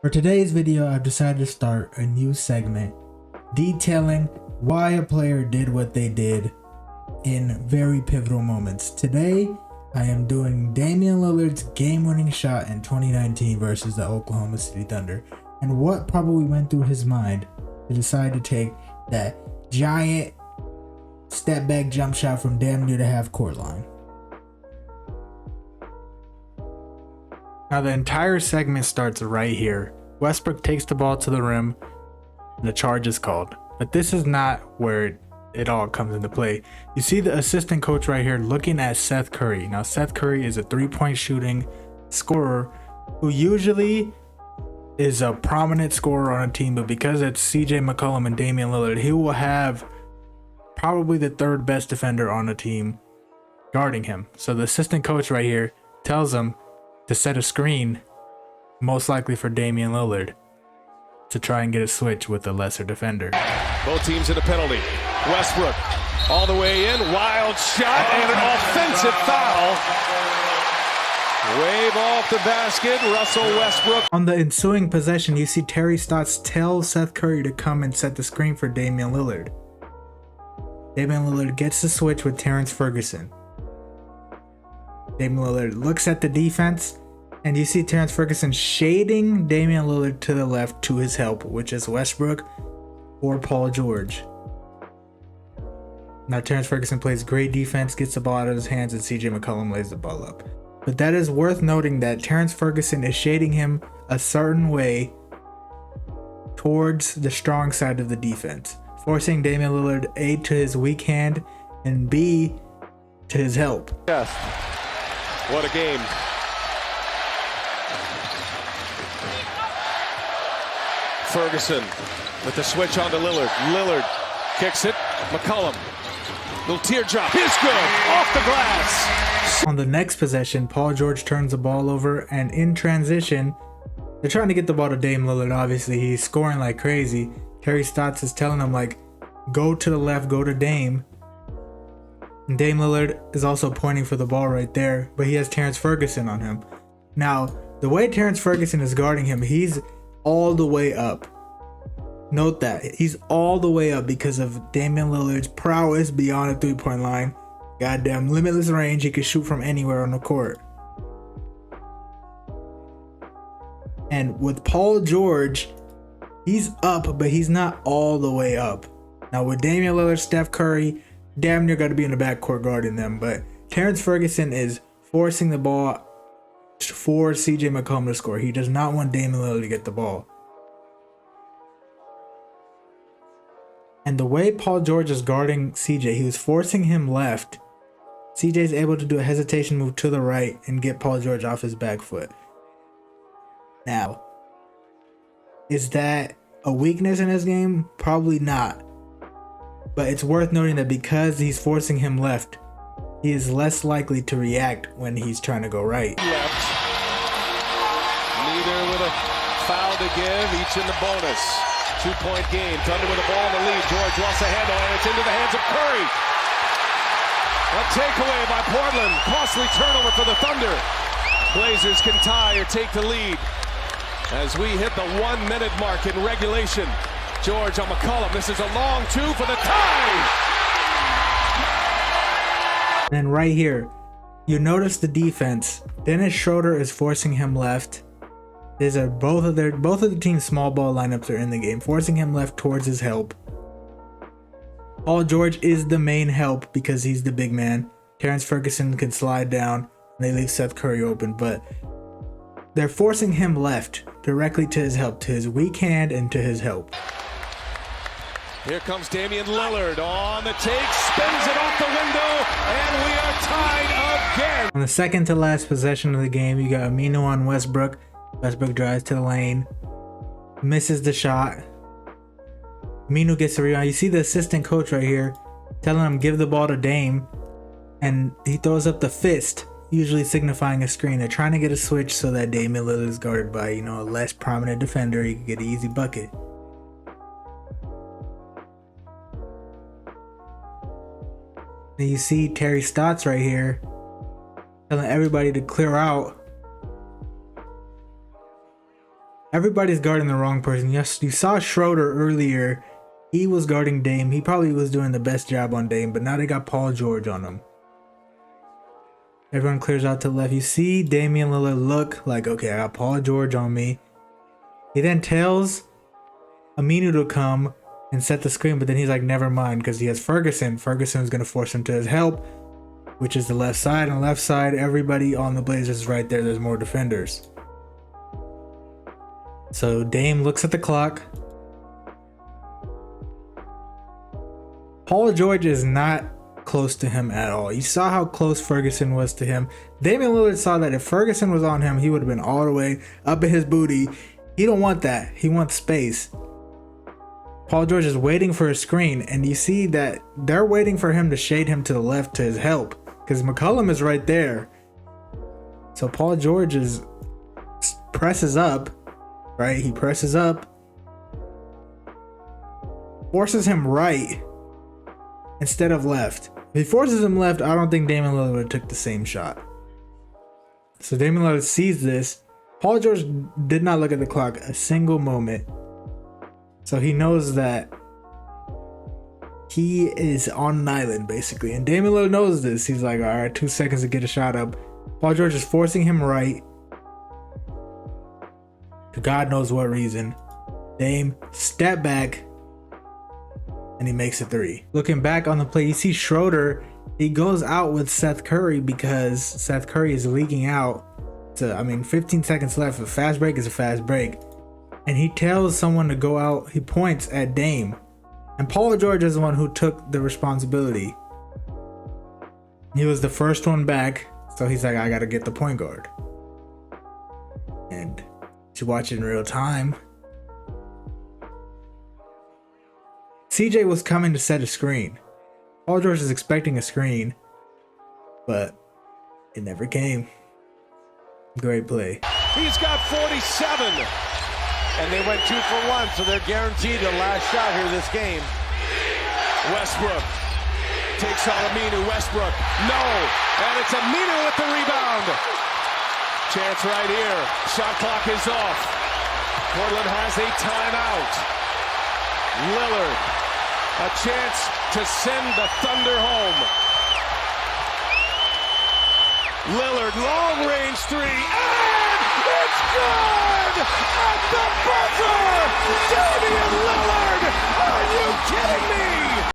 For today's video, I've decided to start a new segment detailing why a player did what they did in very pivotal moments. Today, I am doing Damian Lillard's game-winning shot in 2019 versus the Oklahoma City Thunder, and what probably went through his mind to decide to take that giant step-back jump shot from damn near the half-court line. Now the entire segment starts right here. Westbrook takes the ball to the rim and the charge is called. But this is not where it all comes into play. You see the assistant coach right here looking at Seth Curry. Now Seth Curry is a three-point shooting scorer who usually is a prominent scorer on a team, but because it's CJ McCollum and Damian Lillard, he will have probably the third best defender on the team guarding him. So the assistant coach right here tells him to set a screen, most likely for Damian Lillard, to try and get a switch with the lesser defender. Both teams in a penalty. Westbrook all the way in, wild shot, and an offensive foul. Wave off the basket, Russell Westbrook. On the ensuing possession, you see Terry Stotts tell Seth Curry to come and set the screen for Damian Lillard. Damian Lillard gets the switch with Terrence Ferguson. Damian Lillard looks at the defense, and you see Terrence Ferguson shading Damian Lillard to the left to his help, which is Westbrook or Paul George. Now Terrence Ferguson plays great defense, gets the ball out of his hands, and CJ McCollum lays the ball up. But that is worth noting that Terrence Ferguson is shading him a certain way towards the strong side of the defense, forcing Damian Lillard A, to his weak hand, and B, to his help. Yes. What a game. Ferguson with the switch onto Lillard. Lillard kicks it. McCollum. Little teardrop. He's good. Off the glass. On the next possession, Paul George turns the ball over, and in transition, they're trying to get the ball to Dame Lillard. Obviously, he's scoring like crazy. Terry Stotts is telling him, like, go to the left, go to Dame. And Dame Lillard is also pointing for the ball right there, but he has Terrence Ferguson on him. Now, the way Terrence Ferguson is guarding him, he's all the way up. Note that. He's all the way up because of Damian Lillard's prowess beyond the three-point line. Goddamn limitless range. He can shoot from anywhere on the court. And with Paul George, he's up, but he's not all the way up. Now with Damian Lillard, Steph Curry, damn near got to be in the backcourt guarding them, but Terrence Ferguson is forcing the ball for CJ McCollum to score. He does not want Damian Lillard to get the ball. And the way Paul George is guarding CJ, he was forcing him left. CJ is able to do a hesitation move to the right and get Paul George off his back foot. Now, is that a weakness in his game? Probably not. But it's worth noting that because he's forcing him left, he is less likely to react when he's trying to go right. Left. Neither with a foul to give, each in the bonus. 2-point game. Thunder with the ball in the lead. George lost the handle, and it's into the hands of Curry. A takeaway by Portland. Costly turnover for the Thunder. Blazers can tie or take the lead as we hit the 1 minute mark in regulation. George on McCollum. This is a long two for the tie. And right here, you notice the defense. Dennis Schroeder is forcing him left. These are both of the team's small ball lineups are in the game, forcing him left towards his help. Paul George is the main help because he's the big man. Terrence Ferguson can slide down and they leave Seth Curry open, but they're forcing him left directly to his help, to his weak hand and to his help. Here comes Damian Lillard on the take, spins it off the window, and we are tied again. On the second to last possession of the game, you got Aminu on Westbrook. Westbrook drives to the lane, misses the shot. Aminu gets the rebound. You see the assistant coach right here telling him give the ball to Dame, and he throws up the fist, usually signifying a screen. They're trying to get a switch so that Damian Lillard is guarded by, a less prominent defender. He can get an easy bucket. And you see Terry Stotts right here telling everybody to clear out. Everybody's guarding the wrong person. Yes, you saw Schroeder earlier. He was guarding Dame. He probably was doing the best job on Dame, but now they got Paul George on him. Everyone clears out to the left. You see Damian Lillard look like, okay, I got Paul George on me. He then tells Aminu to come and set the screen, but then he's like, never mind, because he has Ferguson. Ferguson is going to force him to his help, which is the left side. On the left side, everybody on the Blazers is right there. There's more defenders. So Dame looks at the clock. Paul George is not close to him at all. You saw how close Ferguson was to him. Damian Lillard saw that if Ferguson was on him, he would have been all the way up in his booty. He don't want that. He wants space. Paul George is waiting for a screen, and you see that they're waiting for him to shade him to the left to his help, because McCollum is right there. So Paul George presses up, right? He presses up, forces him right instead of left. If he forces him left, I don't think Damian Lillard would have took the same shot. So Damian Lillard sees this. Paul George did not look at the clock a single moment. So he knows that he is on an island, basically. And Damian Lillard knows this. He's like, all right, 2 seconds to get a shot up. Paul George is forcing him right. For God knows what reason. Dame, step back. And he makes a three. Looking back on the play, you see Schroeder. He goes out with Seth Curry because Seth Curry is leaking out. 15 seconds left. A fast break is a fast break. And he tells someone to go out. He points at Dame. And Paul George is the one who took the responsibility. He was the first one back. So he's like, I got to get the point guard. And to watch it in real time, CJ was coming to set a screen. Paul George is expecting a screen, but it never came. Great play. He's got 47. And they went 2 for 1, so they're guaranteed the last shot here this game. Westbrook takes on Aminu. Westbrook, no. And it's Aminu with the rebound. Chance right here. Shot clock is off. Portland has a timeout. Lillard, a chance to send the Thunder home. Lillard, long range three, and it's good! At the buzzer! Damian Lillard! Are you kidding me?